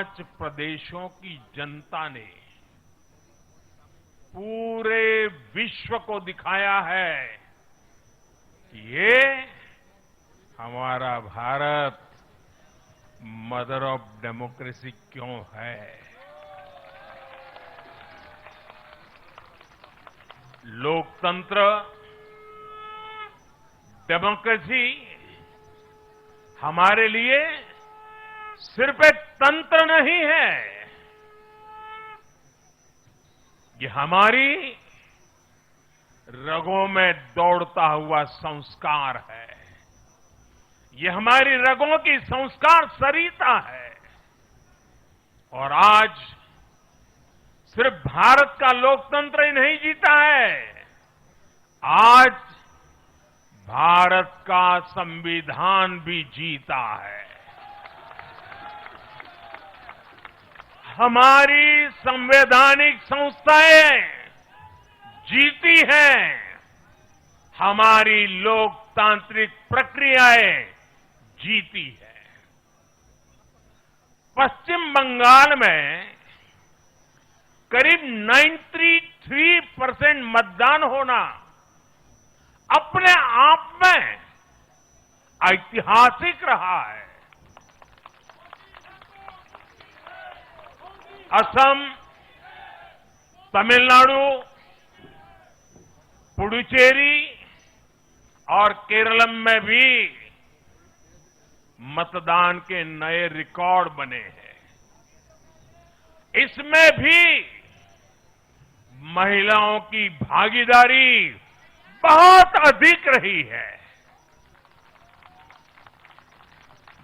5 प्रदेशों की जनता ने पूरे विश्व को दिखाया है कि ये हमारा भारत मदर ऑफ डेमोक्रेसी क्यों है। लोकतंत्र, डेमोक्रेसी हमारे लिए सिर्फ एक तंत्र नहीं है, ये हमारी रगों में दौड़ता हुआ संस्कार है। ये हमारी रगों की संस्कार सरिता है। और आज सिर्फ भारत का लोकतंत्र ही नहीं जीता है, आज भारत का संविधान भी जीता है। हमारी संवैधानिक संस्थाएं जीती हैं, हमारी लोकतांत्रिक प्रक्रियाएं जीती है। पश्चिम बंगाल में करीब 93% मतदान होना अपने आप में ऐतिहासिक रहा है। असम, तमिलनाडु, पुडुचेरी और केरलम में भी मतदान के नए रिकॉर्ड बने हैं। इसमें भी महिलाओं की भागीदारी बहुत अधिक रही है।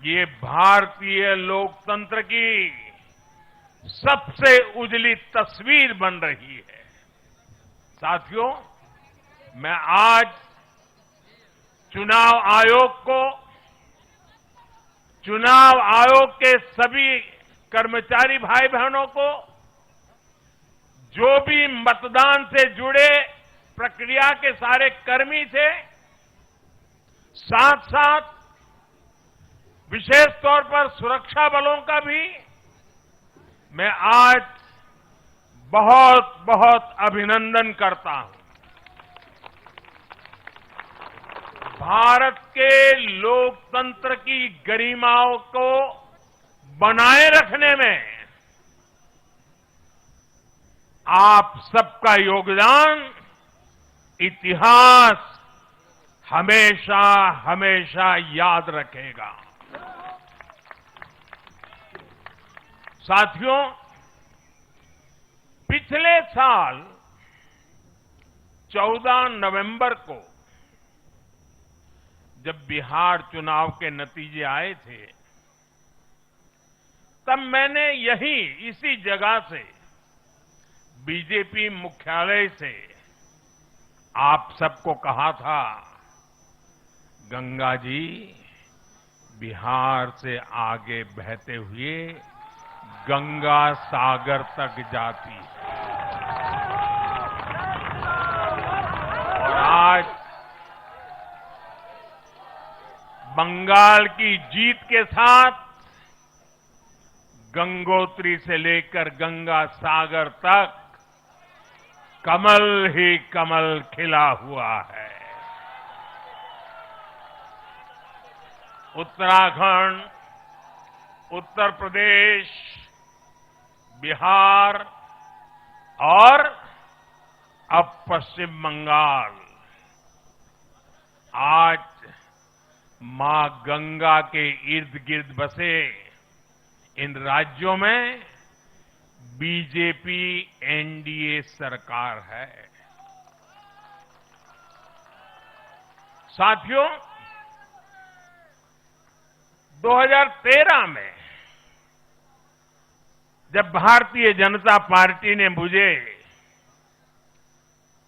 ये भारतीय लोकतंत्र की सबसे उजली तस्वीर बन रही है। साथियों, मैं आज चुनाव आयोग के सभी कर्मचारी भाई बहनों को, जो भी मतदान से जुड़े प्रक्रिया के सारे कर्मी थे, साथ साथ विशेष तौर पर सुरक्षा बलों का भी मैं आज बहुत बहुत अभिनंदन करता हूं। भारत के लोकतंत्र की गरिमाओं को बनाए रखने में आप सबका योगदान इतिहास हमेशा हमेशा याद रखेगा। साथियों, पिछले साल 14 नवंबर को जब बिहार चुनाव के नतीजे आए थे, तब मैंने इसी जगह से बीजेपी मुख्यालय से आप सबको कहा था, गंगा जी बिहार से आगे बहते हुए गंगा सागर तक जाती है। और आज बंगाल की जीत के साथ गंगोत्री से लेकर गंगा सागर तक कमल ही कमल खिला हुआ है। उत्तराखंड, उत्तर प्रदेश, बिहार और अब पश्चिम बंगाल आज मां गंगा के इर्द गिर्द बसे इन राज्यों में बीजेपी एनडीए सरकार है। साथियों, 2013 में जब भारतीय जनता पार्टी ने मुझे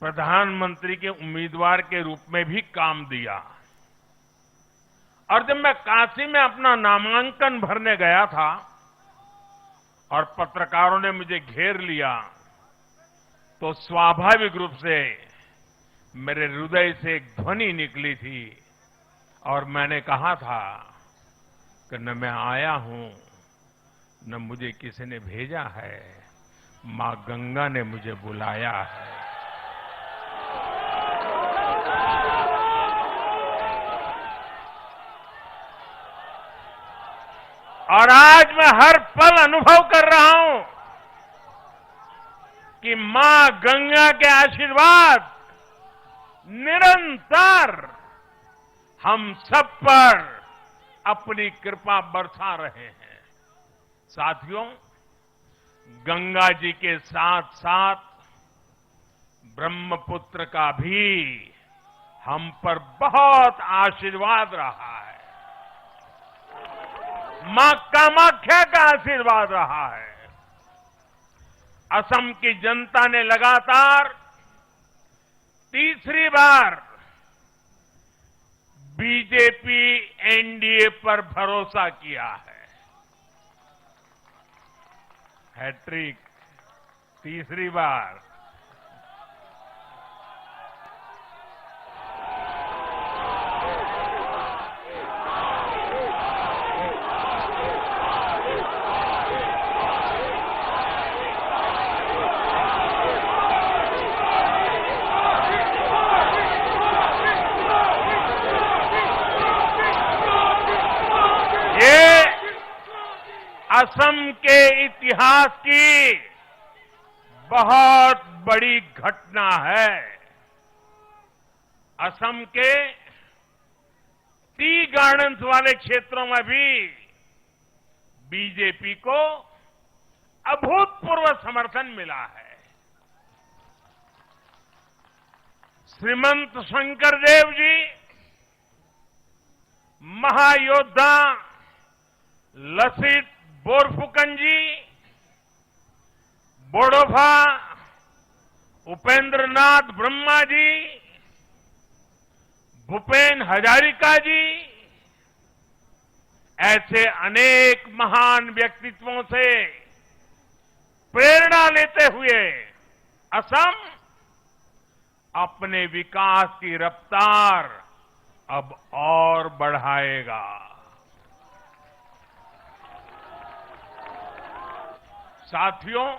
प्रधानमंत्री के उम्मीदवार के रूप में भी काम दिया और जब मैं काशी में अपना नामांकन भरने गया था और पत्रकारों ने मुझे घेर लिया, तो स्वाभाविक रूप से मेरे हृदय से एक ध्वनि निकली थी और मैंने कहा था कि न मैं आया हूं न मुझे किसी ने भेजा है, मां गंगा ने मुझे बुलाया है। और आज मैं हर पल अनुभव कर रहा हूं कि मां गंगा के आशीर्वाद निरंतर हम सब पर अपनी कृपा बरसा रहे हैं। साथियों, गंगा जी के साथ साथ ब्रह्मपुत्र का भी हम पर बहुत आशीर्वाद रहा है। मां कामाख्या का आशीर्वाद रहा है। असम की जनता ने लगातार तीसरी बार बीजेपी एनडीए पर भरोसा किया है। हैट्रिक, तीसरी बार। असम के इतिहास की बहुत बड़ी घटना है। असम के टी गार्डन्स वाले क्षेत्रों में भी बीजेपी को अभूतपूर्व समर्थन मिला है। श्रीमंत शंकरदेव जी, महायोद्धा लसित बोरफुकन जी, बोडोफा उपेंद्र नाथ ब्रह्मा जी, भूपेन हजारिका जी, ऐसे अनेक महान व्यक्तित्वों से प्रेरणा लेते हुए असम अपने विकास की रफ्तार अब और बढ़ाएगा। साथियों,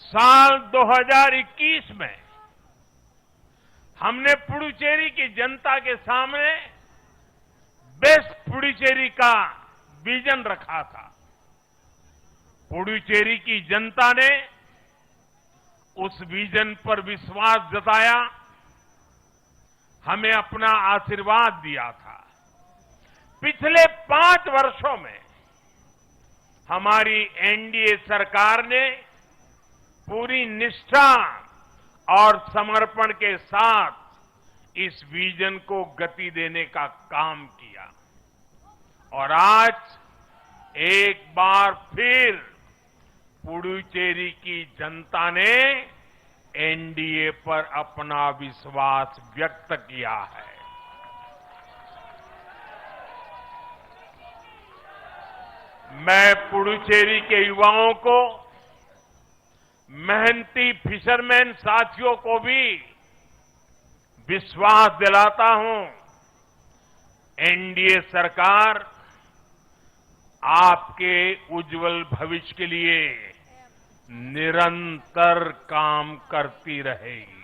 साल 2021 में हमने पुडुचेरी की जनता के सामने बेस्ट पुडुचेरी का विजन रखा था। पुडुचेरी की जनता ने उस विजन पर विश्वास जताया, हमें अपना आशीर्वाद दिया था। पिछले 5 वर्षों में हमारी एनडीए सरकार ने पूरी निष्ठा और समर्पण के साथ इस विजन को गति देने का काम किया और आज एक बार फिर पुडुचेरी की जनता ने एनडीए पर अपना विश्वास व्यक्त किया है। मैं पुडुचेरी के युवाओं को, मेहनती फिशरमैन साथियों को भी विश्वास दिलाता हूं, एनडीए सरकार आपके उज्जवल भविष्य के लिए निरंतर काम करती रहेगी।